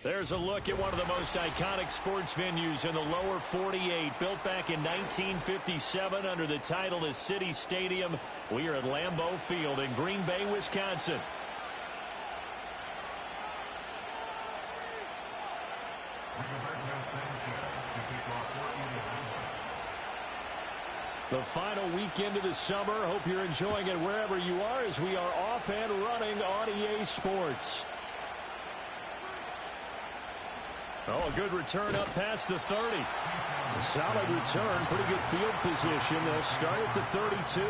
There's a look at one of the most iconic sports venues in the lower 48, built back in 1957 under the title of City Stadium. We are at Lambeau Field in Green Bay, Wisconsin. The final weekend of the summer. Hope you're enjoying it wherever you are as we are off and running on EA Sports. Oh, a good return up past the 30. A solid return, pretty good field position. They'll start at the 32.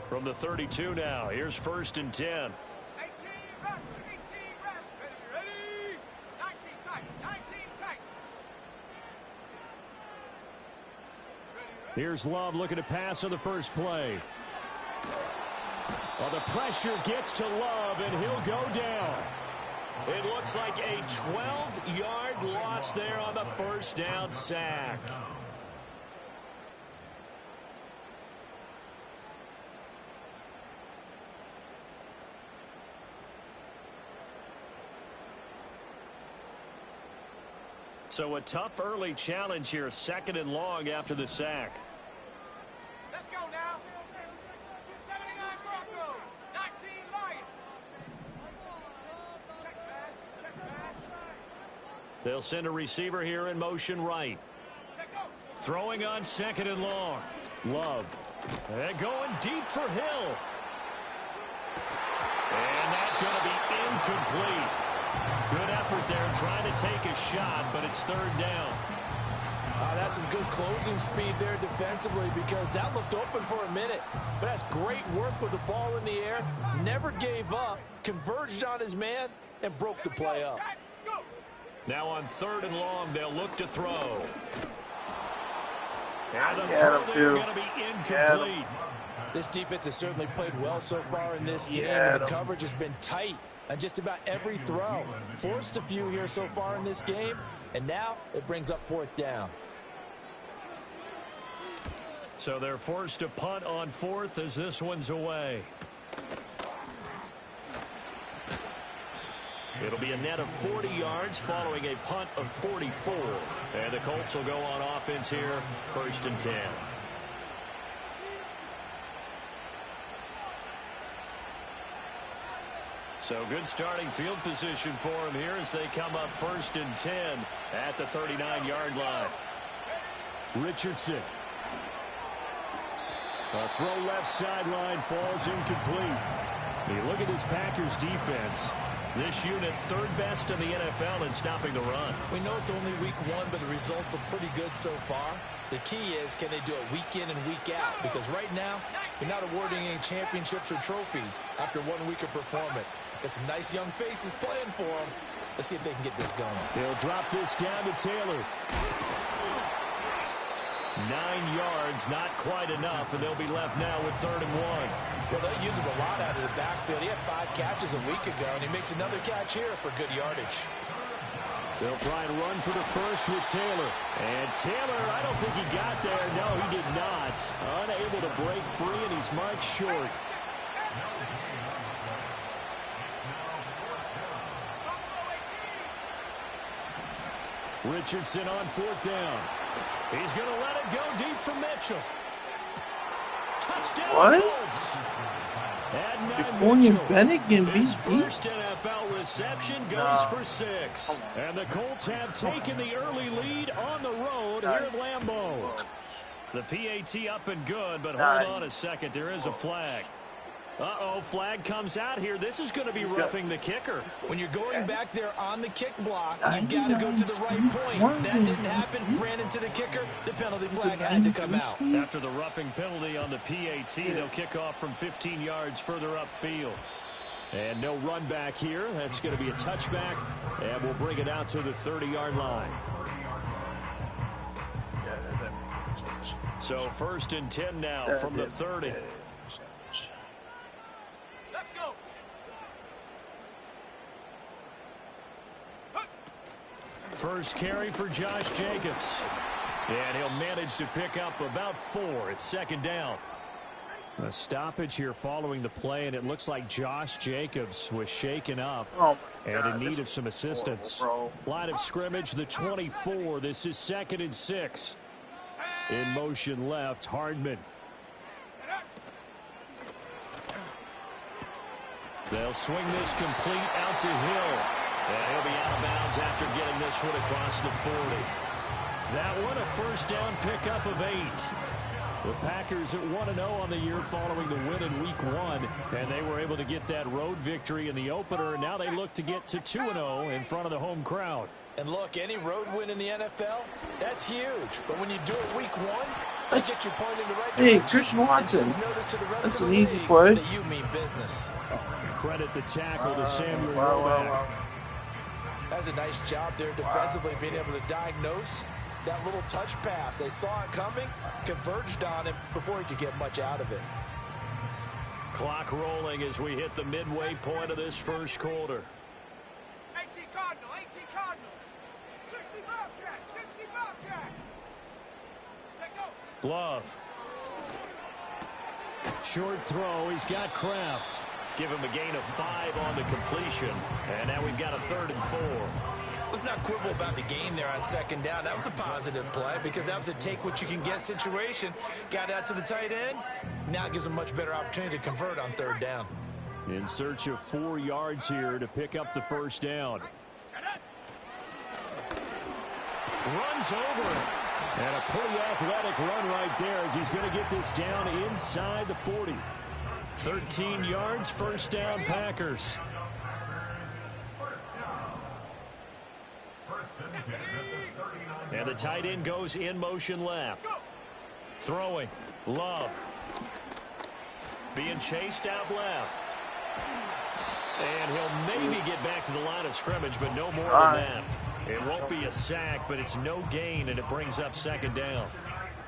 From the 32 now, here's 1st and 10. Here's Love looking to pass on the first play. Well, the pressure gets to Love, and he'll go down. It looks like a 12-yard loss there on the first down sack. So a tough early challenge here, 2nd and long after the sack. Let's go now. 79 Broncos, 19 Lions. Check smash. They'll send a receiver here in motion right. Throwing on 2nd and long. Love. And going deep for Hill. And that's going to be incomplete. Good effort there trying to take a shot, but it's 3rd down. That's some good closing speed there defensively because that looked open for a minute. But that's great work with the ball in the air. Never gave up, converged on his man, and broke the play up. Now on 3rd and long, they'll look to throw. And the throw there going to be incomplete. This defense has certainly played well so far in this game, and the coverage has been tight on just about every throw. Forced a few here so far in this game, and now it brings up 4th down. So they're forced to punt on 4th as this one's away. It'll be a net of 40 yards following a punt of 44. And the Colts will go on offense here, 1st and 10. So good starting field position for them here as they come up 1st and 10 at the 39-yard line. Richardson. A throw left sideline falls incomplete. You look at this Packers defense. This unit 3rd best in the NFL in stopping the run. We know it's only week 1, but the results look pretty good so far. The key is, can they do it week in and week out? Because right now, you're not awarding any championships or trophies after 1 week of performance. Got some nice young faces playing for them. Let's see if they can get this going. They'll drop this down to Taylor. 9 yards, not quite enough, and they'll be left now with 3rd and 1. Well, they'll use him a lot out of the backfield. He had 5 catches a week ago, and he makes another catch here for good yardage. They'll try and run for the first with Taylor. And Taylor, I don't think he got there. No, he did not. Unable to break free, and he's marked short. Richardson on 4th down. He's going to let it go deep for Mitchell. Touchdown. What? His first NFL reception goes for 6. And the Colts have taken the early lead on the road here at Lambeau. The PAT up and good, but hold on a second. There is a flag. Uh-oh, flag comes out here. This is going to be roughing the kicker. When you're going back there on the kick block, you've got to go to the right point. That didn't happen. Ran into the kicker. The penalty flag had to come out. After the roughing penalty on the PAT, they'll kick off from 15 yards further upfield. And no run back here. That's going to be a touchback, and we'll bring it out to the 30-yard line. So 1st and 10 now from the 30. Let's go. First carry for Josh Jacobs. And he'll manage to pick up about 4 at second down. A stoppage here following the play, and it looks like Josh Jacobs was shaken up and in need of some assistance. Line of scrimmage, the 24. This is 2nd and 6. In motion left, Hardman. They'll swing this complete out to Hill. And he'll be out of bounds after getting this one across the 40. That one a first down pickup of 8. The Packers at 1-0 on the year following the win in Week 1, and they were able to get that road victory in the opener, and now they look to get to 2-0 in front of the home crowd. And look, any road win in the NFL, that's huge. But when you do it Week 1, that gets you pointed in the right direction. Hey, Christian Watson. That's an easy play. That you mean business. Credit the tackle to Samuel Roback. That's a nice job there defensively, being able to diagnose that little touch pass. They saw it coming, converged on him before he could get much out of it. Clock rolling as we hit the midway point of this first quarter. 18 Cardinal, 18 Cardinal. 60 Bobcat, 60 Bobcat. Take go. Love. Short throw. He's got Kraft. Give him a gain of 5 on the completion. And now we've got a 3rd and 4. Let's not quibble about the gain there on second down. That was a positive play because that was a take-what-you-can-get situation. Got out to the tight end. Now gives a much better opportunity to convert on 3rd down. In search of 4 yards here to pick up the first down. Runs over it. And a pretty athletic run right there as he's going to get this down inside the 40. 13 yards, first down, Packers. And the tight end goes in motion left. Throwing. Love. Being chased out left. And he'll maybe get back to the line of scrimmage, but no more than that. It won't be a sack, but it's no gain, and it brings up second down.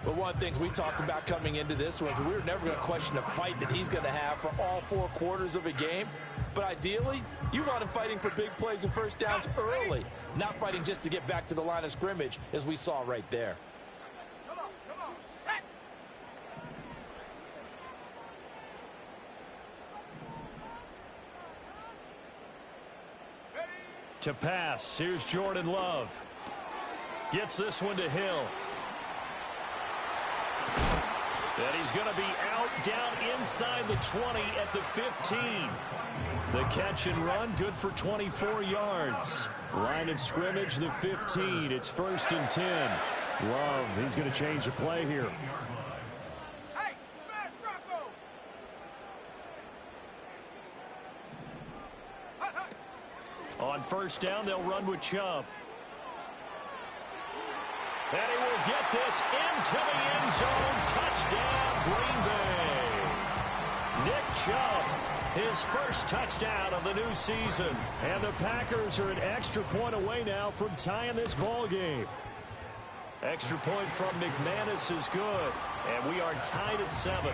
But one of the things we talked about coming into this was we were never going to question the fight that he's going to have for all 4 quarters of a game. But ideally, you want him fighting for big plays and first downs early, not fighting just to get back to the line of scrimmage, as we saw right there. Come on, set. To pass, here's Jordan Love. Gets this one to Hill. And he's going to be out down inside the 20 at the 15. The catch and run, good for 24 yards. Line of scrimmage, the 15. It's 1st and 10. Love, he's going to change the play here. Hey, smash Broncos. On first down, they'll run with Chubb. And he will get this into the end zone. Touchdown, Green Bay. Nick Chubb, his first touchdown of the new season. And the Packers are an extra point away now from tying this ball game. Extra point from McManus is good. And we are tied at 7.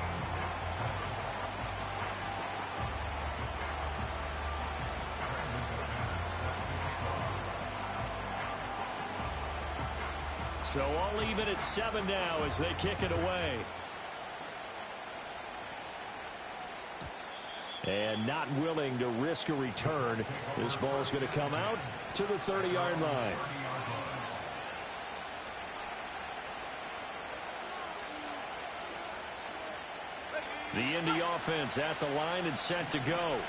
So all even at 7 now as they kick it away. And not willing to risk a return. This ball is going to come out to the 30-yard line. The Indy offense at the line and set to go.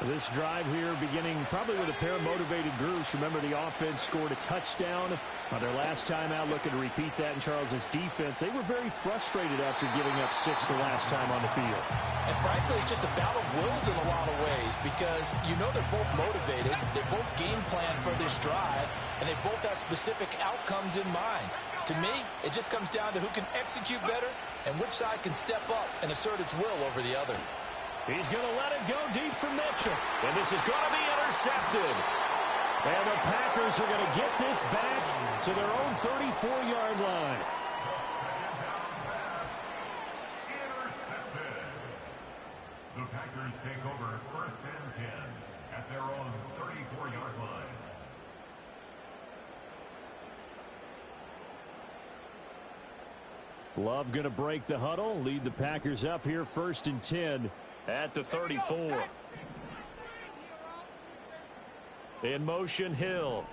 This drive here beginning probably with a pair of motivated groups. Remember, the offense scored a touchdown on their last time out. Looking to repeat that in Charles's defense. They were very frustrated after giving up 6 the last time on the field. And frankly, it's just a battle of wills in a lot of ways because you know they're both motivated. They both game plan for this drive, and they both have specific outcomes in mind. To me, it just comes down to who can execute better and which side can step up and assert its will over the other. He's going to let it go deep for Mitchell. And this is going to be intercepted. And the Packers are going to get this back to their own 34-yard line. Intercepted. The Packers take over 1st and 10 at their own 34-yard line. Love going to break the huddle, lead the Packers up here 1st and 10 at the 34. In motion, Hill.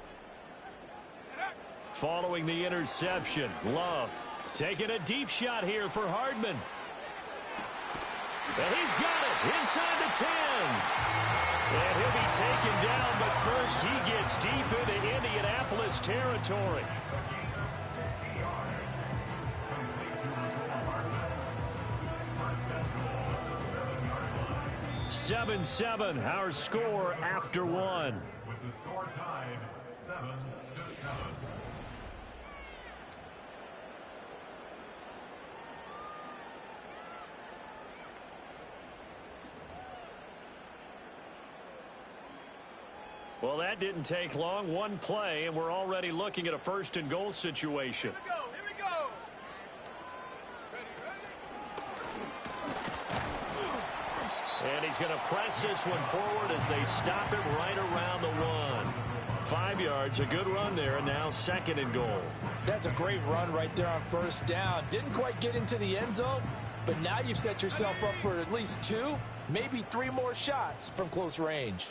Following the interception, Love taking a deep shot here for Hardman. And he's got it inside the 10. And he'll be taken down, but first he gets deep into Indianapolis territory. 7-7, our score after one. With the score tied 7-7. Well, that didn't take long. One play, and we're already looking at a 1st and goal situation. Here we go. And he's going to press this one forward as they stop him right around the 1. 5 yards, a good run there, and now 2nd and goal. That's a great run right there on 1st down. Didn't quite get into the end zone, but now you've set yourself up for at least 2, maybe 3 more shots from close range.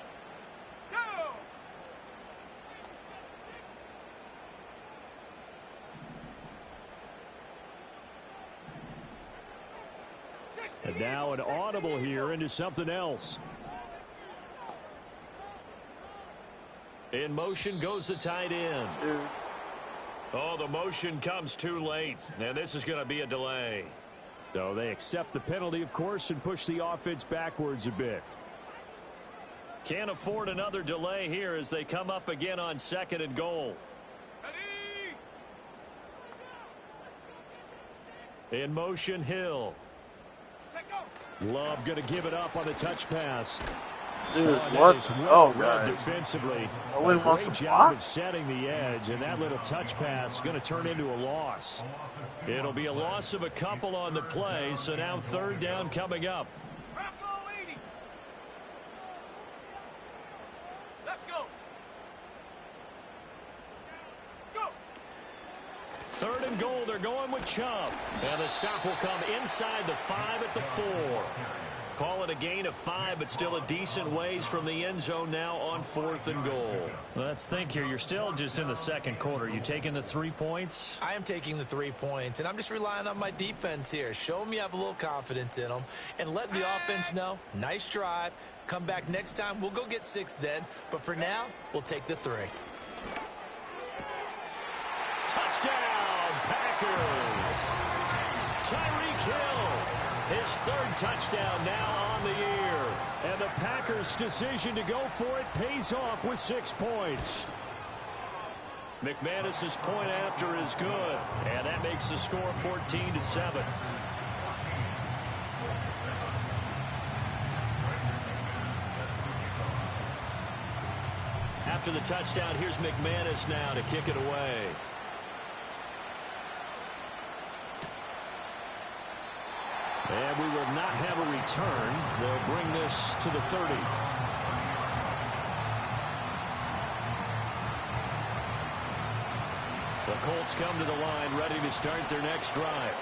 And now an audible here into something else. In motion goes the tight end. Oh, the motion comes too late, and this is going to be a delay. So they accept the penalty, of course, and push the offense backwards a bit. Can't afford another delay here as they come up again on 2nd and goal. In motion, Hill. Love going to give it up on the touch pass. Dude, what? Oh, guys. Defensively, Nobody a wants great to job block? of setting the edge, and that little touch pass is going to turn into a loss. It'll be a loss of a couple on the play, so now 3rd down coming up. Let's go. 3rd and goal, they're going with Chubb. And the stop will come inside the 5 at the 4. Call it a gain of 5, but still a decent ways from the end zone now on 4th and goal. Let's think here. You're still just in the 2nd quarter. You taking the 3 points? I am taking the 3 points, and I'm just relying on my defense here. Show them you have a little confidence in them, and let the offense know, nice drive. Come back next time. We'll go get 6 then, but for now, we'll take the 3. Touchdown, Packers! Tyreek Hill, his 3rd touchdown now on the year. And the Packers' decision to go for it pays off with 6 points. McManus's point after is good, and that makes the score 14-7. After the touchdown, here's McManus now to kick it away. And we will not have a return. They'll bring this to the 30. The Colts come to the line ready to start their next drive.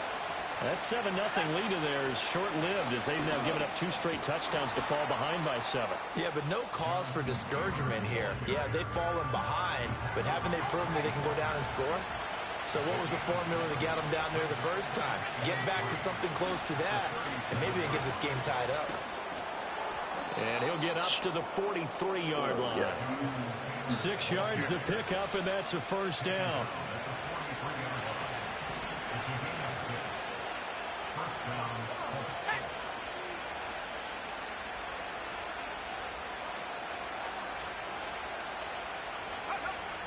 That 7-0 lead of theirs short-lived as they've now given up 2 straight touchdowns to fall behind by 7. Yeah, but no cause for discouragement here. Yeah, they've fallen behind, but haven't they proven that they can go down and score? So what was the formula that got them down there the first time? Get back to something close to that, and maybe they get this game tied up. And he'll get up to the 43-yard line. 6 yards to pick up, and that's a 1st down.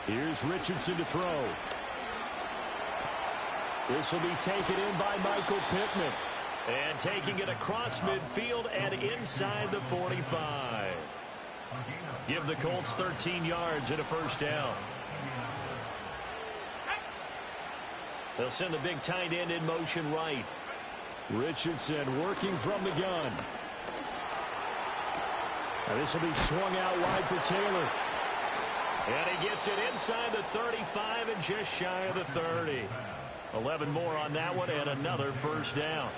Here's Richardson to throw. This will be taken in by Michael Pittman. And taking it across midfield and inside the 45. Give the Colts 13 yards and a 1st down. They'll send the big tight end in motion right. Richardson working from the gun. Now this will be swung out wide for Taylor. And he gets it inside the 35 and just shy of the 30. 11 more on that one and another first down.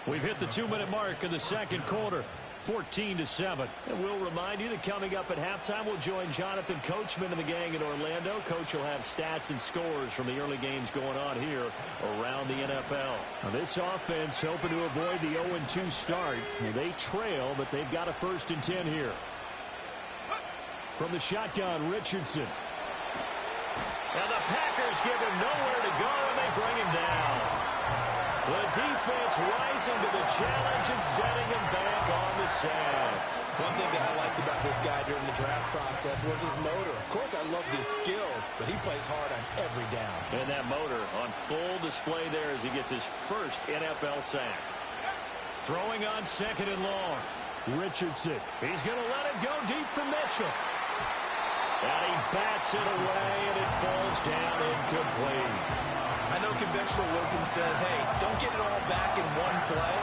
We've hit the 2-minute mark in the second quarter. 14-7. And we'll remind you that coming up at halftime, we'll join Jonathan Coachman and the gang in Orlando. Coach will have stats and scores from the early games going on here around the NFL. Now this offense hoping to avoid the 0-2 start. They trail, but they've got a 1st and 10 here. From the shotgun, Richardson. And the Packers give him nowhere to go, and they bring him down. The defense rising to the challenge and setting him back on the sand. One thing that I liked about this guy during the draft process was his motor. Of course, I loved his skills, but he plays hard on every down. And that motor on full display there as he gets his first NFL sack. Throwing on 2nd and long. Richardson. He's going to let it go deep for Mitchell. And he bats it away, and it falls down incomplete. I know conventional wisdom says, hey, don't get it all back in one play.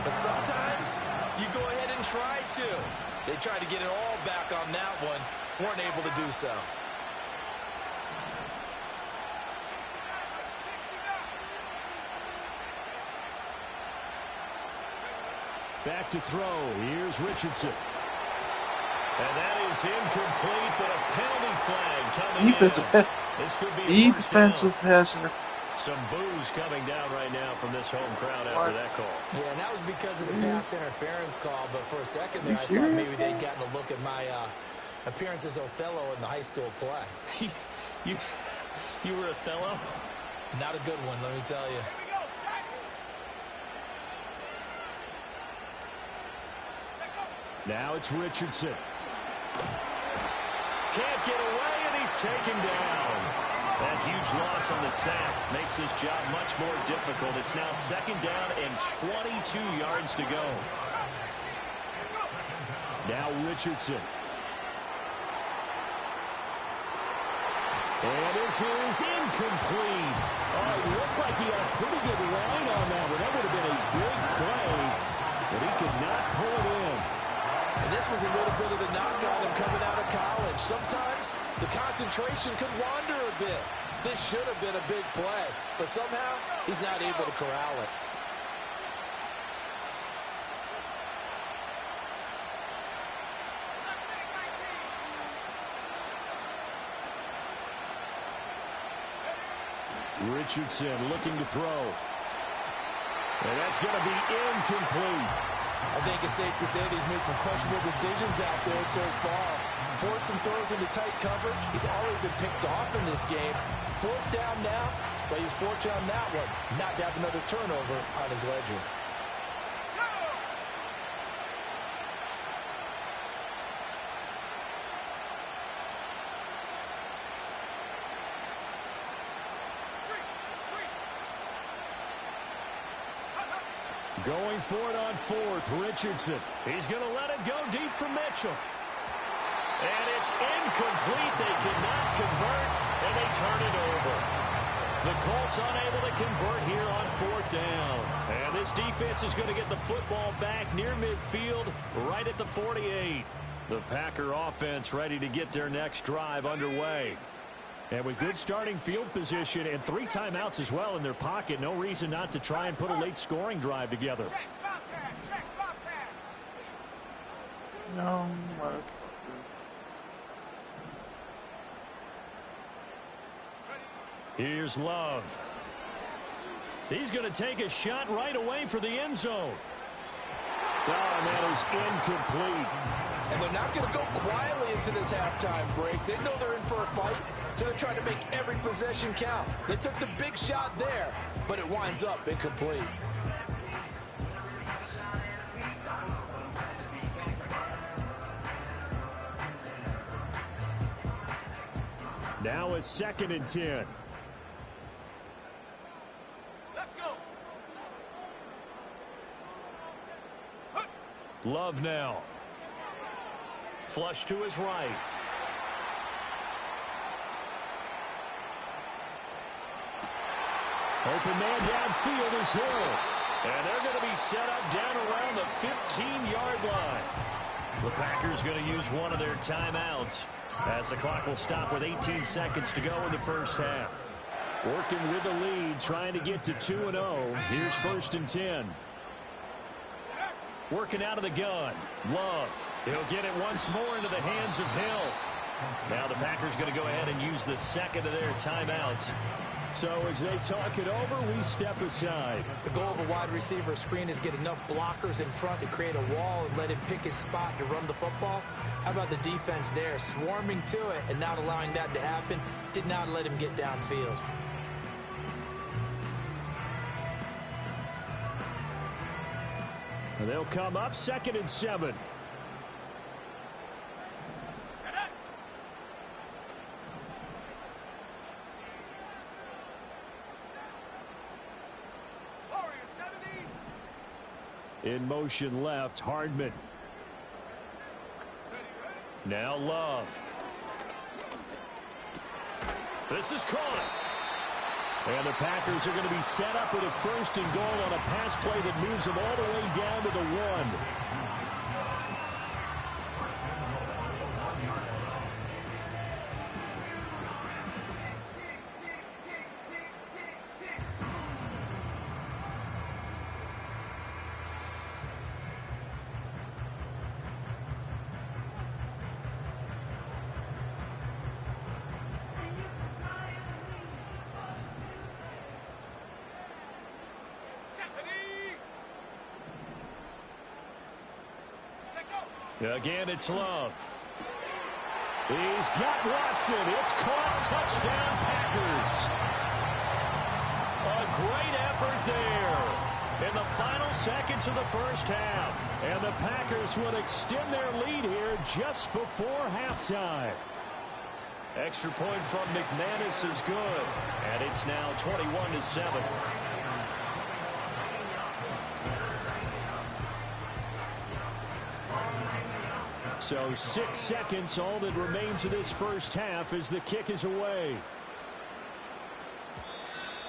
But sometimes you go ahead and try to. They tried to get it all back on that one. Weren't able to do so. Back to throw. Here's Richardson. And that is incomplete, but a penalty flag coming in. This could be defensive pass interference. Some boos coming down right now from this home crowd after that call. Yeah, and that was because of the pass interference call. But for a second there, I thought maybe they'd gotten a look at my appearance as Othello in the high school play. You were Othello? Not a good one, let me tell you. Now it's Richardson. Can't get away, and he's taken down. That huge loss on the sack makes this job much more difficult. It's now 2nd down and 22 yards to go. Now Richardson. And this is incomplete. Oh, it looked like he had a pretty good line on that one. That would have been a big play, but he could not pull it in. And this was a little bit of the knock on him coming out of college. Sometimes the concentration could wander a bit. This should have been a big play, but somehow he's not able to corral it. Richardson looking to throw. And that's going to be incomplete. I think it's safe to say that he's made some questionable decisions out there so far. Forced some throws into tight coverage. He's already been picked off in this game. 4th down now, but he's fortunate on that one not to have another turnover on his ledger. Going for it on 4th, Richardson. He's going to let it go deep for Mitchell. And it's incomplete. They cannot convert, and they turn it over. The Colts unable to convert here on 4th down. And this defense is going to get the football back near midfield, right at the 48. The Packer offense ready to get their next drive underway. And with good starting field position and 3 timeouts as well in their pocket, no reason not to try and put a late scoring drive together. No, motherfucker. Here's Love. He's going to take a shot right away for the end zone. Oh, and that is incomplete. And they're not going to go quietly into this halftime break. They know they're in for a fight, so they're trying to make every possession count. They took the big shot there, but it winds up incomplete. Now it's 2nd and 10. Let's go. Love now. Flush to his right. Open man downfield is Hill. And they're going to be set up down around the 15-yard line. The Packers going to use one of their timeouts. As the clock will stop with 18 seconds to go in the first half. Working with the lead, trying to get to 2-0. Here's 1st and 10. Working out of the gun. Love. He'll get it once more into the hands of Hill. Now the Packers going to go ahead and use the second of their timeouts. So as they talk it over, we step aside. The goal of a wide receiver screen is get enough blockers in front to create a wall and let him pick his spot to run the football. How about the defense there, swarming to it and not allowing that to happen? Did not let him get downfield. And they'll come up 2nd and 7. In motion left, Hardman. Now Love. This is caught. And the Packers are going to be set up with a 1st and goal on a pass play that moves them all the way down to the 1. Again, it's Love. He's got Watson. It's caught. Touchdown, Packers. A great effort there in the final seconds of the first half. And the Packers will extend their lead here just before halftime. Extra point from McManus is good. And it's now 21-7. So 6 seconds, all that remains of this first half as the kick is away.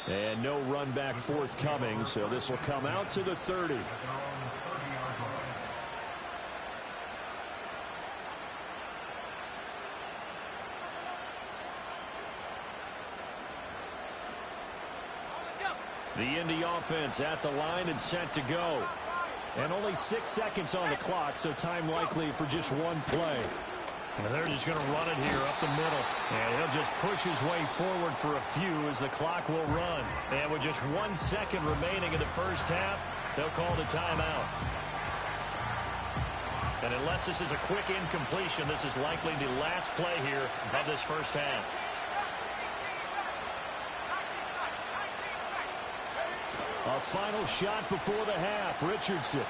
And no run back forthcoming, so this will come out to the 30. The Indy offense at the line and set to go. And only 6 seconds on the clock, so time likely for just one play. And they're just going to run it here up the middle. And he'll just push his way forward for a few as the clock will run. And with just 1 second remaining in the first half, they'll call the timeout. And unless this is a quick incompletion, this is likely the last play here of this first half. A final shot before the half. Richardson.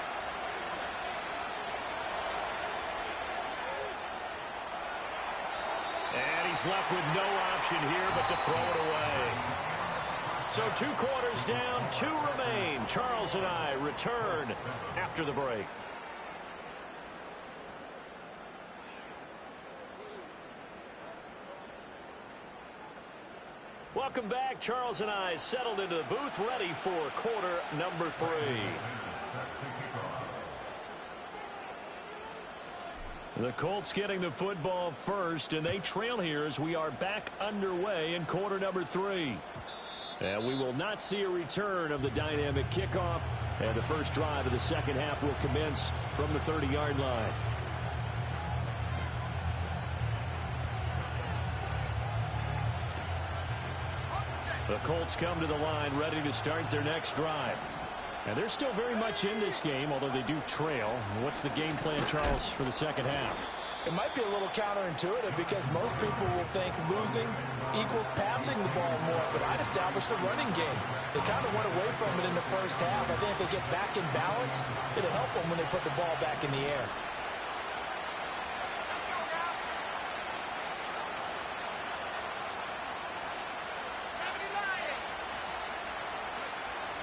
And he's left with no option here but to throw it away. So 2 quarters down, 2 remain. Charles and I return after the break. Welcome back. Charles and I settled into the booth, ready for quarter number 3. The Colts getting the football first, and they trail here as we are back underway in quarter number 3. And we will not see a return of the dynamic kickoff, and the first drive of the second half will commence from the 30-yard line. The Colts come to the line ready to start their next drive. And they're still very much in this game, although they do trail. What's the game plan, Charles, for the second half? It might be a little counterintuitive because most people will think losing equals passing the ball more, but I'd establish the running game. They kind of went away from it in the first half. I think if they get back in balance, it'll help them when they put the ball back in the air.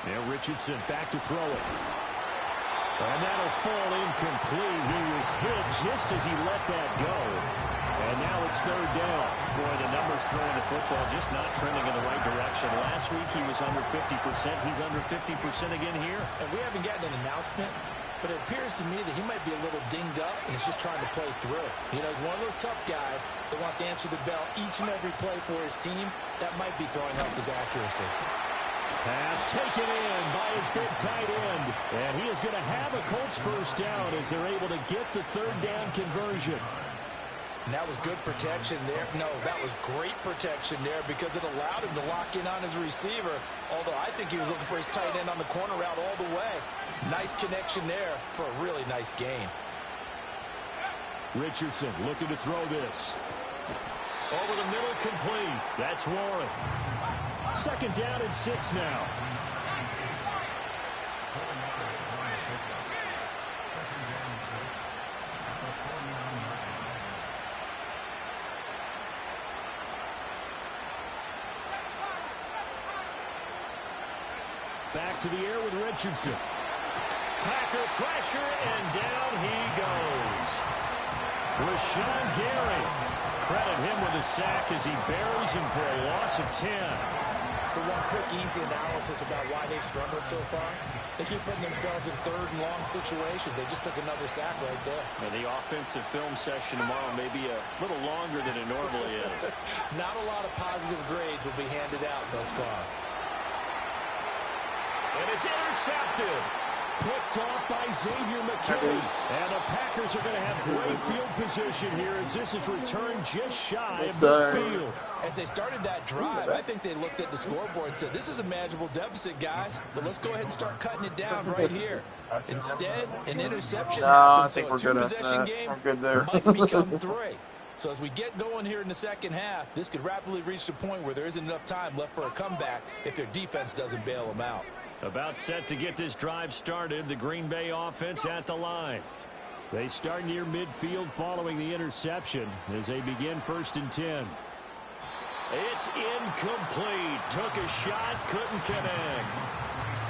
Now Richardson back to throw it. And that'll fall incomplete. He was hit just as he let that go. And now it's 3rd down. Boy, the numbers throwing the football just not trending in the right direction. Last week he was under 50%. He's under 50% again here. And we haven't gotten an announcement but it appears to me that he might be a little dinged up and is just trying to play through. You know, he's one of those tough guys that wants to answer the bell each and every play for his team. That might be throwing off his accuracy. Pass taken in by his big tight end. And he is going to have a Colts first down as they're able to get the third down conversion. And that was good protection there. No, that was great protection there because it allowed him to lock in on his receiver. Although I think he was looking for his tight end on the corner route all the way. Nice connection there for a really nice gain. Richardson looking to throw this. Over the middle, complete. That's Warren. Second down and 6 now. Back to the air with Richardson. Packer pressure, and down he goes. Rashawn Gary. Credit him with a sack as he buries him for a loss of 10. So one quick, easy analysis about why they've struggled so far. They keep putting themselves in third and long situations. They just took another sack right there. Now, the offensive film session tomorrow may be a little longer than it normally is. Not a lot of positive grades will be handed out thus far. And it's intercepted. Picked off by Xavier McKinney. And the Packers are going to have great field position here as this is returned just shy of midfield. As they started that drive, I think they looked at the scoreboard and said, this is a manageable deficit, guys, but let's go ahead and start cutting it down right here. Instead, an interception. No, I think so we're good at that. game We're good there. might become 3. So as we get going here in the second half, this could rapidly reach the point where there isn't enough time left for a comeback if their defense doesn't bail them out. About set to get this drive started, the Green Bay offense at the line. They start near midfield following the interception as they begin 1st and 10. It's incomplete. Took a shot, couldn't connect.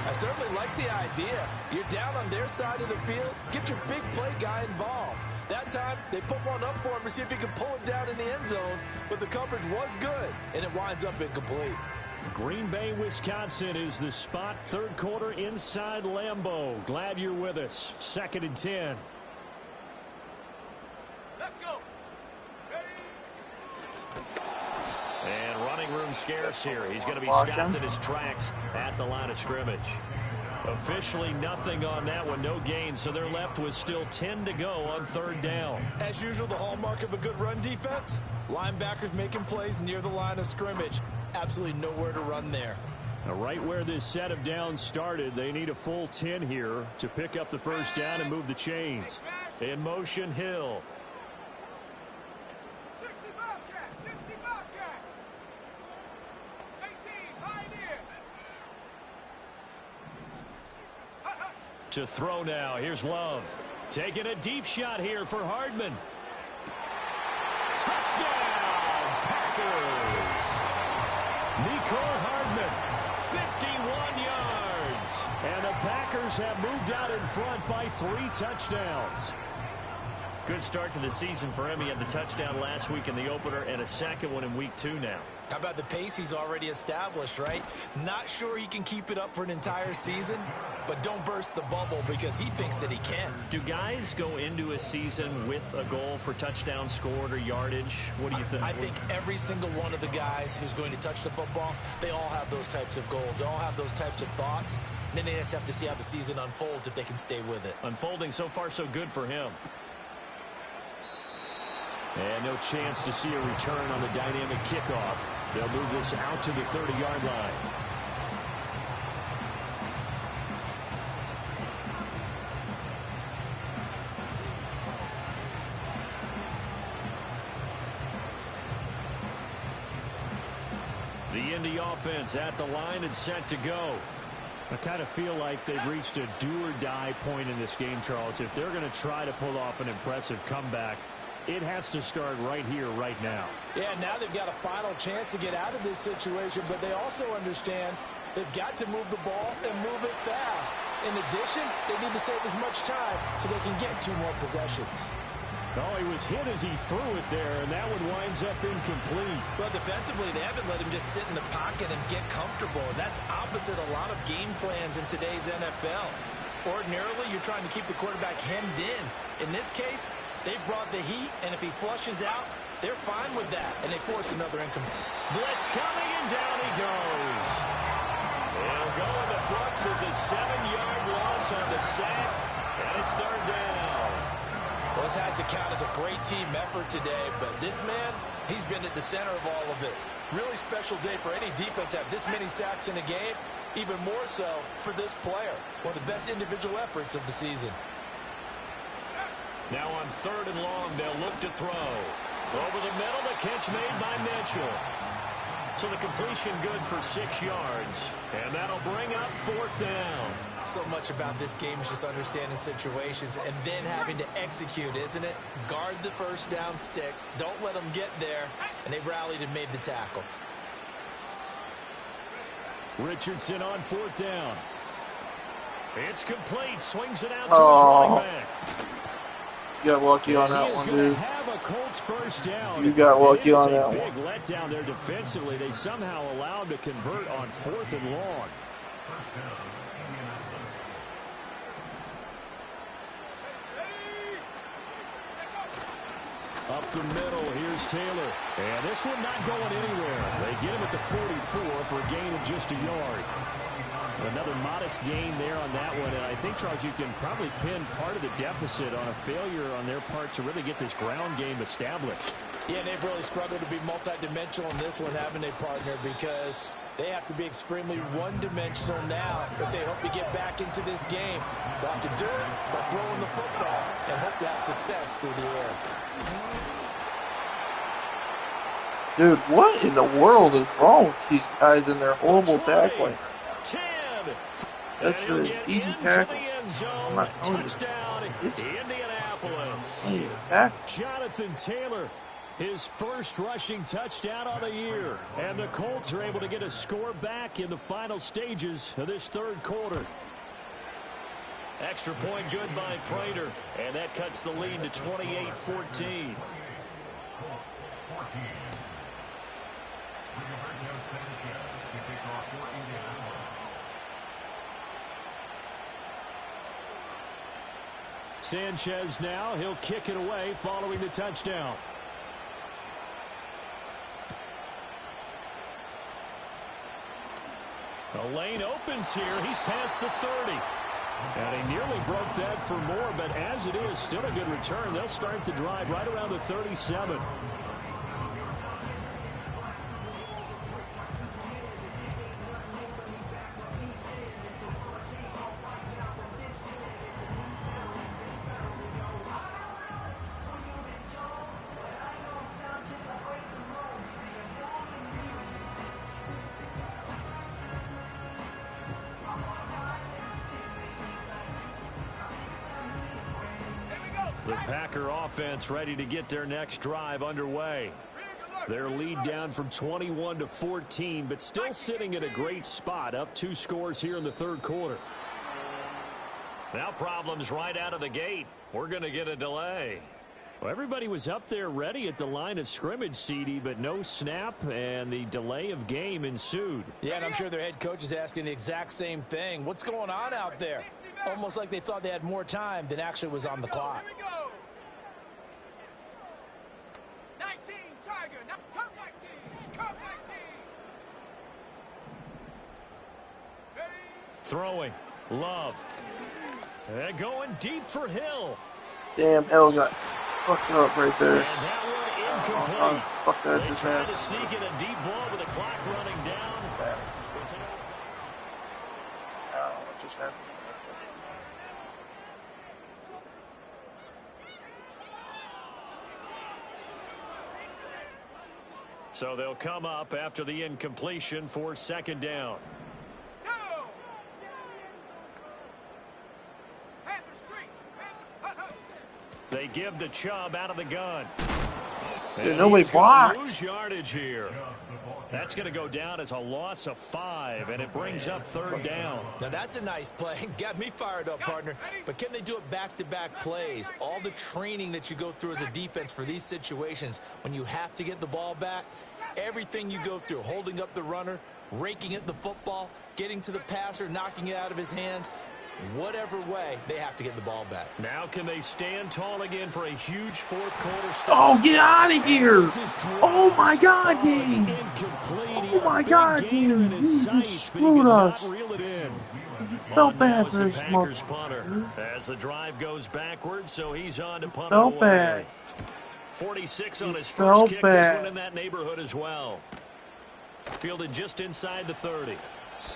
I certainly like the idea. You're down on their side of the field. Get your big play guy involved. That time, they put one up for him to see if he could pull it down in the end zone, but the coverage was good, and it winds up incomplete. Green Bay, Wisconsin is the spot. Third quarter inside Lambeau. Glad you're with us. 2nd and 10. Let's go. And running room scarce here. He's going to be stopped in his tracks at the line of scrimmage. Officially nothing on that one. No gain. So they're left with still 10 to go on 3rd down. As usual, the hallmark of a good run defense. Linebackers making plays near the line of scrimmage. Absolutely nowhere to run there. Now, right where this set of downs started, they need a full 10 here to pick up the first down and move the chains. In motion, Hill. 60 Bobcat, 60 Bobcat. 18 Pioneers. To throw now. Here's Love. Taking a deep shot here for Hardman. Touchdown, Packers. Nicole Hardman, 51 yards. And the Packers have moved out in front by 3 touchdowns. Good start to the season for him. He had the touchdown last week in the opener and a second one in week 2 now. How about the pace he's already established, right? Not sure he can keep it up for an entire season, but don't burst the bubble because he thinks that he can. Do guys go into a season with a goal for touchdowns scored or yardage? What do you think? I think every single one of the guys who's going to touch the football, they all have those types of goals. They all have those types of thoughts. Then they just have to see how the season unfolds if they can stay with it. Unfolding so far so good for him. And no chance to see a return on the dynamic kickoff. They'll move this out to the 30-yard line. The Indy offense at the line and set to go. I kind of feel like they've reached a do-or-die point in this game, Charles. If they're going to try to pull off an impressive comeback, it has to start right here, right now. Yeah, now they've got a final chance to get out of this situation, but they also understand they've got to move the ball and move it fast. In addition, they need to save as much time so they can get 2 more possessions. Oh, he was hit as he threw it there, and that one winds up incomplete. Well, defensively, they haven't let him just sit in the pocket and get comfortable, and that's opposite a lot of game plans in today's NFL. Ordinarily, you're trying to keep the quarterback hemmed in. In this case, they brought the heat, and if he flushes out, they're fine with that, and they force another incomplete. Blitz coming, and down he goes. He'll go with the Brooks as a 7-yard loss on the sack, and it's third down. Well, this has to count as a great team effort today, but this man, he's been at the center of all of it. Really special day for any defense to have this many sacks in a game, even more so for this player. One of the best individual efforts of the season. Now on 3rd and long, they'll look to throw. Over the middle, the catch made by Mitchell. So the completion good for 6 yards, and that'll bring up 4th down. So much about this game is just understanding situations and then having to execute, isn't it? Guard the first down sticks. Don't let them get there. And they rallied and made the tackle. Richardson on 4th down. It's complete. Swings it out to his running back. You got lucky on that one, dude. Have a Colts first down. You got lucky on that one. Big letdown there defensively. They somehow allowed to convert on 4th and long. Up the middle, here's Taylor. And this one not going anywhere. They get him at the 44 for a gain of just a yard. Another modest gain there on that one. And I think, Charles, you can probably pin part of the deficit on a failure on their part to really get this ground game established. Yeah, they've really struggled to be multidimensional in this one, haven't they, partner? Because they have to be extremely one-dimensional now if they hope to get back into this game. They'll have to do it by throwing the football and hope to have success through the air. Dude, what in the world is wrong with these guys and their horrible tackling? That's an easy tackle. I'm not telling you. It's Indianapolis. Jonathan Taylor, his first rushing touchdown of the year. And the Colts are able to get a score back in the final stages of this 3rd quarter. Extra point good by Prater. And that cuts the lead to 28-14. Sanchez now, he'll kick it away following the touchdown. The lane opens here. He's past the 30. And he nearly broke that for more, but as it is, still a good return. They'll start the drive right around the 37. The Packer offense ready to get their next drive underway. Their lead down from 21 to 14, but still sitting at a great spot, up 2 scores here in the 3rd quarter. Now problems right out of the gate. We're going to get a delay. Well, everybody was up there ready at the line of scrimmage, CD, but no snap, and the delay of game ensued. Yeah, and I'm sure their head coach is asking the exact same thing. What's going on out there? Almost like they thought they had more time than actually was on the clock. 19, Tiger. Now, come 19. Come 19. Ready? Throwing. Love. And going deep for Hill. damn Hill got fucked up right there. And that one incomplete. Oh, fuck that They just try happened. to sneak in a deep ball with the clock running down. What just happened? So they'll come up after the incompletion for 2nd down. Go. Panther Street. They give the Chubb out of the gun. Dude, nobody he's gonna blocked. lose yardage here. That's going to go down as a loss of 5, and it brings up 3rd down. Now that's a nice play. Got me fired up, partner. But can they do it back-to-back plays? All the training that you go through as a defense for these situations, when you have to get the ball back, everything you go through, holding up the runner, raking at the football, getting to the passer, knocking it out of his hands, Whatever way, they have to get the ball back. Now can they stand tall again for a huge fourth quarter start? Oh, get out of here! Oh my God, game! Oh my God, game! You just screwed us. You felt bad for this motherfucker. As the drive goes backwards, so he's on to punt Felt away. bad. 46 on his Felt first kick. bad. This one in that neighborhood as well. Fielded just inside the 30.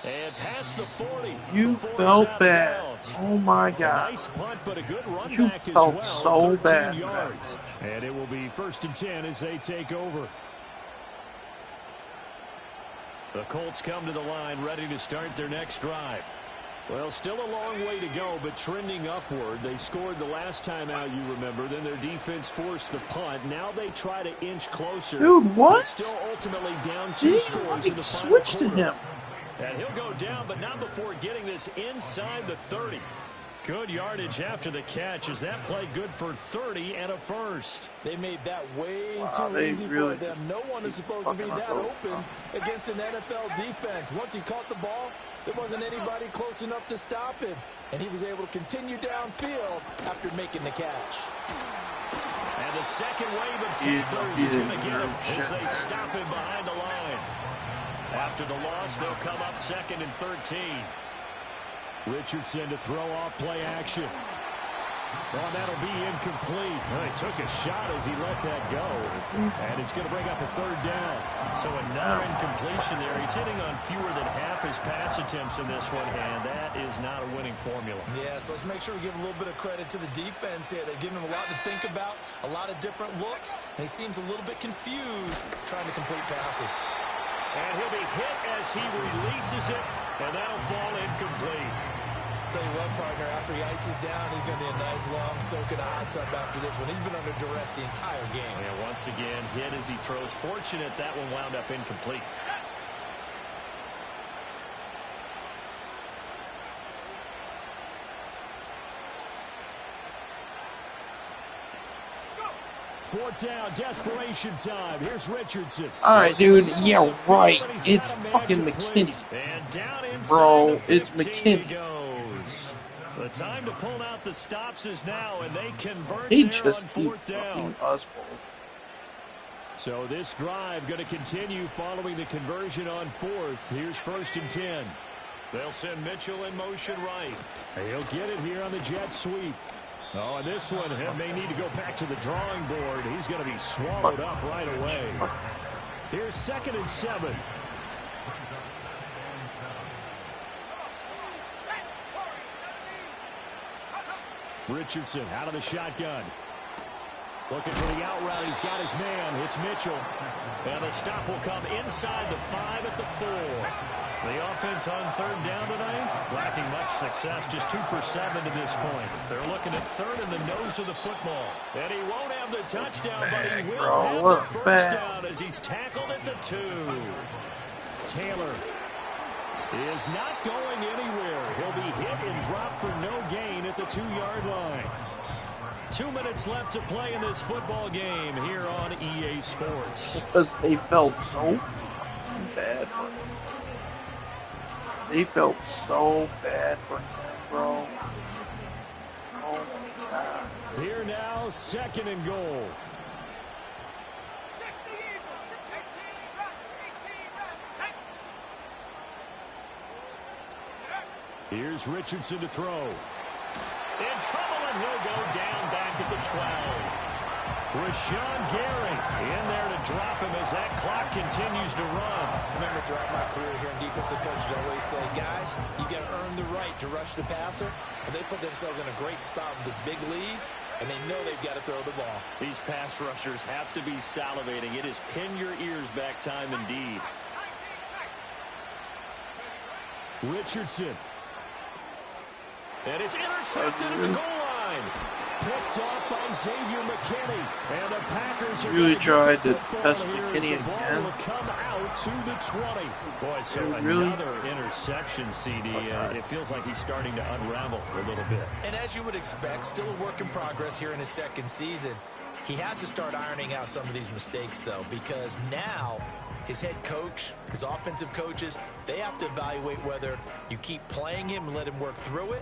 And past the 40. You felt bad. Oh my God. Nice punt, but a good run You back as felt well. so 13 bad. yards. And it will be 1st and 10 as they take over. The Colts come to the line ready to start their next drive. Well, still a long way to go, but trending upward. They scored the last time out, you remember. Then their defense forced the punt. Now they try to inch closer. Dude, what? Still ultimately down 2 scores in the switch to final quarter. him. And he'll go down, but not before getting this inside the 30. Good yardage after the catch. Is that play good for 30 and a first? They made that way too They easy really for them. No one is supposed to be that open against an NFL defense. Once he caught the ball, there wasn't anybody close enough to stop him. And he was able to continue downfield after making the catch. And the second wave of tacklers is going to get him as they stop him behind the line. After the loss, they'll come up 2nd and 13. Richardson to throw off play action. Well, that'll be incomplete. Well, he took a shot as he let that go. And it's going to bring up a 3rd down. So another incompletion there. He's hitting on fewer than half his pass attempts in this one, and that is not a winning formula. Yeah, so let's make sure we give a little bit of credit to the defense here. They've given him a lot to think about, a lot of different looks, and he seems a little bit confused trying to complete passes. And he'll be hit as he releases it, and that'll fall incomplete. Tell you what, partner, after he ices down, he's going to be a nice long soak in a hot tub after this one. He's been under duress the entire game. And once again, hit as he throws. Fortunate that one wound up incomplete. Fourth down, desperation time. Here's Richardson. All right, dude. Yeah, right. It's fucking McKinney. And down inside Bro, the it's 15 McKinney. he goes. The time to pull out the stops is now, and they convert He there just on keep 4th down. fucking us, bro. So this drive going to continue following the conversion on 4th. Here's 1st and 10. They'll send Mitchell in motion right. He'll get it here on the jet sweep. Oh, and this one may need to go back to the drawing board. He's going to be swallowed up right away. Here's 2nd and 7. Richardson out of the shotgun. Looking for the out route. He's got his man. It's Mitchell. And the stop will come inside the 5 at the 4. The offense on 3rd down tonight, lacking much success, just 2 for 7 to this point. They're looking at 3rd in the nose of the football. And he won't have the touchdown, but he will have the first down as he's tackled at the 2. Taylor is not going anywhere. He'll be hit and dropped for no gain at the 2-yard line. 2 minutes left to play in this football game here on EA Sports. Because they felt so bad for him. They felt so bad for him, bro. Oh my God. Here now, 2nd and goal. 60 Eagles, 18 run, 18 run. Here's Richardson to throw. In trouble, and he'll go down back at the 12. Rashawn Gary in there to drop him as that clock continues to run. I remember throughout my career here in defensive coaches always say, guys, you got to earn the right to rush the passer. And they put themselves in a great spot with this big lead, and they know they've got to throw the ball. These pass rushers have to be salivating. It is pin your ears back time indeed. Richardson. And it's intercepted at the goal line. Picked off by Xavier McKinney. And the Packers are Really tried to test test McKinney again. Will come out to the 20. Boy, so Really? another interception, CD. It feels like he's starting to unravel a little bit. And as you would expect, still a work in progress here in his 2nd season. He has to start ironing out some of these mistakes, though, because now his head coach, his offensive coaches, they have to evaluate whether you keep playing him and let him work through it,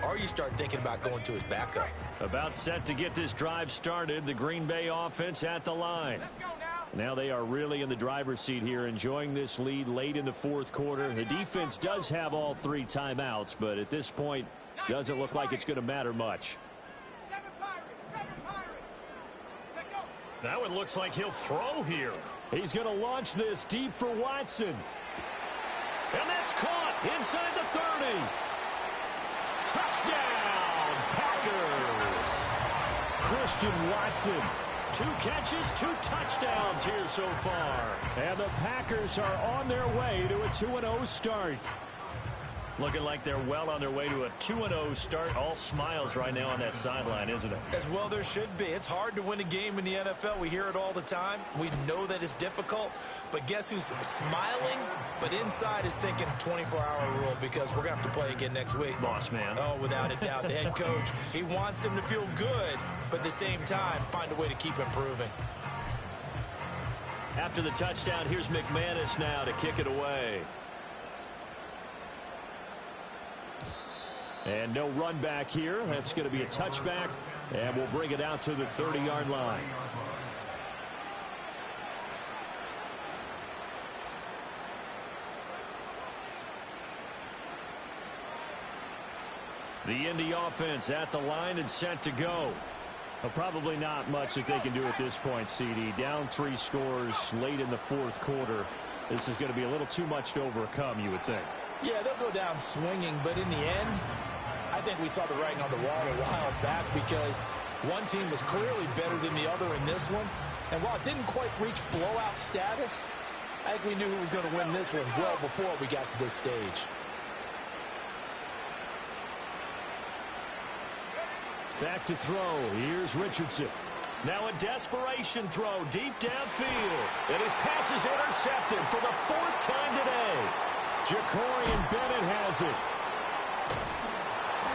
or you start thinking about going to his backup. About set to get this drive started, the Green Bay offense at the line. Let's go now. Now they are really in the driver's seat here, enjoying this lead late in the fourth quarter. The defense does have all 3 timeouts, but at this point, doesn't look like it's going to matter much. 7 Pirates, 7 Pirates. Set go. That one looks like he'll throw here. He's going to launch this deep for Watson. And that's caught inside the 30. Touchdown, Packers. Christian Watson. 2 catches, 2 touchdowns here so far. And the Packers are on their way to a 2-0 start. Looking like they're well on their way to a 2-0 start. All smiles right now on that sideline, isn't it? As well there should be. It's hard to win a game in the NFL. We hear it all the time. We know that it's difficult. But guess who's smiling? But inside is thinking 24-hour rule because we're going to have to play again next week. Boss man. Oh, without a doubt. The head coach, he wants them to feel good, but at the same time, find a way to keep improving. After the touchdown, here's McManus now to kick it away. And no run back here. That's going to be a touchback, and we'll bring it out to the 30-yard line. The Indy offense at the line and set to go. Well, probably not much that they can do at this point, CD. Down 3 scores late in the fourth quarter. This is going to be a little too much to overcome, you would think. Yeah, they'll go down swinging, but in the end, I think we saw the writing on the wall a while back because one team was clearly better than the other in this one. And while it didn't quite reach blowout status, I think we knew who was going to win this one well before we got to this stage. Back to throw. Here's Richardson. Now a desperation throw deep downfield. And his pass is intercepted for the 4th time today. Ja'Cory Bennett has it.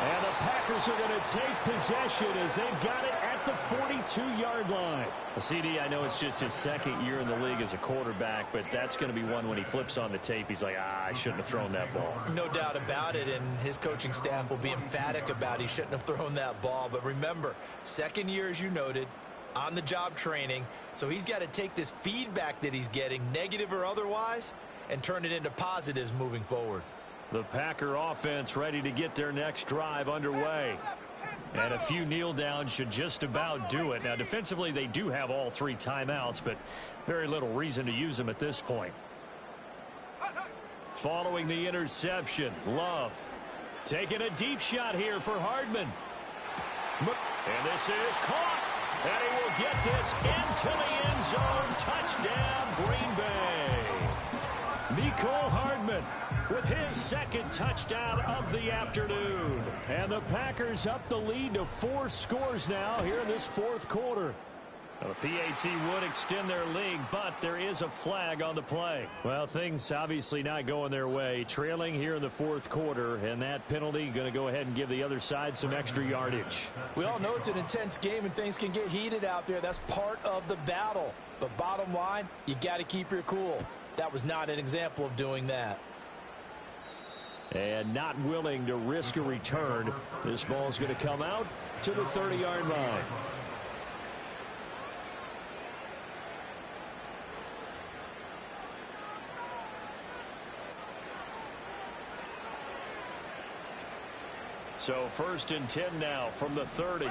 And the Packers are going to take possession as they've got it at the 42-yard line. CD, I know it's just his 2nd year in the league as a quarterback, but that's going to be one when he flips on the tape. He's like, I shouldn't have thrown that ball. No doubt about it, and his coaching staff will be emphatic about he shouldn't have thrown that ball. But remember, 2nd year, as you noted, on-the-job training, so he's got to take this feedback that he's getting, negative or otherwise, and turn it into positives moving forward. The Packer offense ready to get their next drive underway. And a few kneel downs should just about do it. Now, defensively, they do have all 3 timeouts, but very little reason to use them at this point. Following the interception, Love taking a deep shot here for Hardman. And this is caught. And he will get this into the end zone. Touchdown, Green Bay. Mecole Hardman with his 2nd touchdown of the afternoon. And the Packers up the lead to 4 scores now here in this 4th quarter. The PAT would extend their lead, but there is a flag on the play. Well, things obviously not going their way. Trailing here in the 4th quarter, and that penalty going to go ahead and give the other side some extra yardage. We all know it's an intense game and things can get heated out there. That's part of the battle. But bottom line, you got to keep your cool. That was not an example of doing that. And not willing to risk a return. This ball's going to come out to the 30-yard line. So 1st and 10 now from the 30.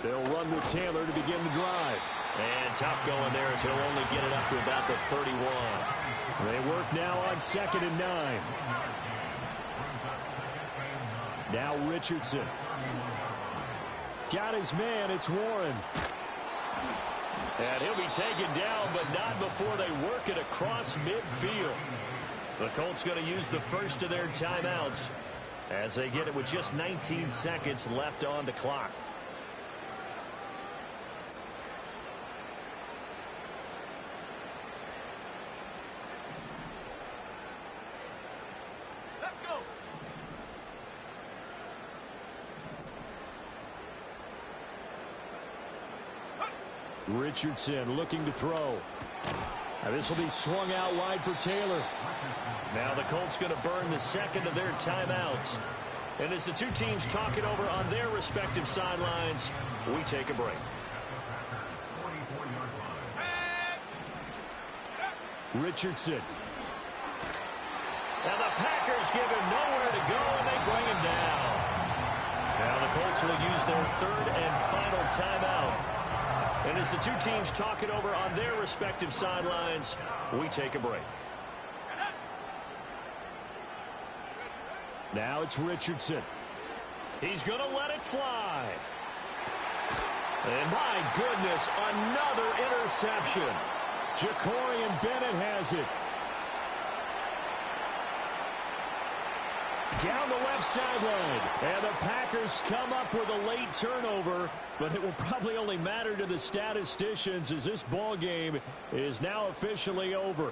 They'll run with Taylor to begin the drive. And tough going there as he'll only get it up to about the 31. They work now on 2nd and 9. Now Richardson. Got his man. It's Warren. And he'll be taken down, but not before they work it across midfield. The Colts going to use the first of their timeouts as they get it with just 19 seconds left on the clock. Richardson looking to throw. Now this will be swung out wide for Taylor. Now the Colts going to burn the second of their timeouts. And as the two teams talk it over on their respective sidelines, we take a break. Richardson. Now the Packers give him nowhere to go, and they bring him down. Now the Colts will use their third and final timeout. And as the two teams talk it over on their respective sidelines, we take a break. Now it's Richardson. He's going to let it fly. And my goodness, another interception. Jacorian Bennett has it. Down the left sideline. And the Packers come up with a late turnover, but it will probably only matter to the statisticians as this ball game is now officially over.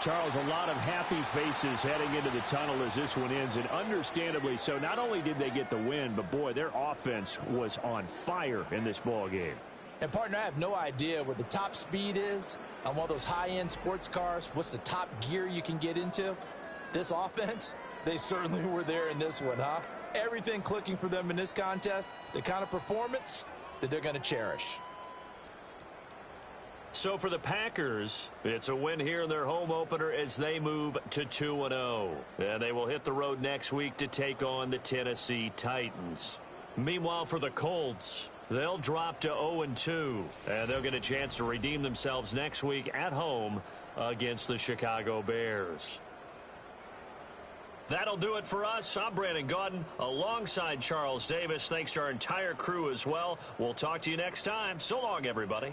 Charles, a lot of happy faces heading into the tunnel as this one ends, and understandably so. Not only did they get the win, but boy, their offense was on fire in this ball game. And, partner, I have no idea what the top speed is on one of those high-end sports cars. What's the top gear you can get into? This offense, they certainly were there in this one, huh? Everything clicking for them in this contest, the kind of performance that they're going to cherish. So for the Packers, it's a win here in their home opener as they move to 2-0. And they will hit the road next week to take on the Tennessee Titans. Meanwhile, for the Colts, they'll drop to 0-2, and they'll get a chance to redeem themselves next week at home against the Chicago Bears. That'll do it for us. I'm Brandon Gaudin alongside Charles Davis. Thanks to our entire crew as well. We'll talk to you next time. So long, everybody.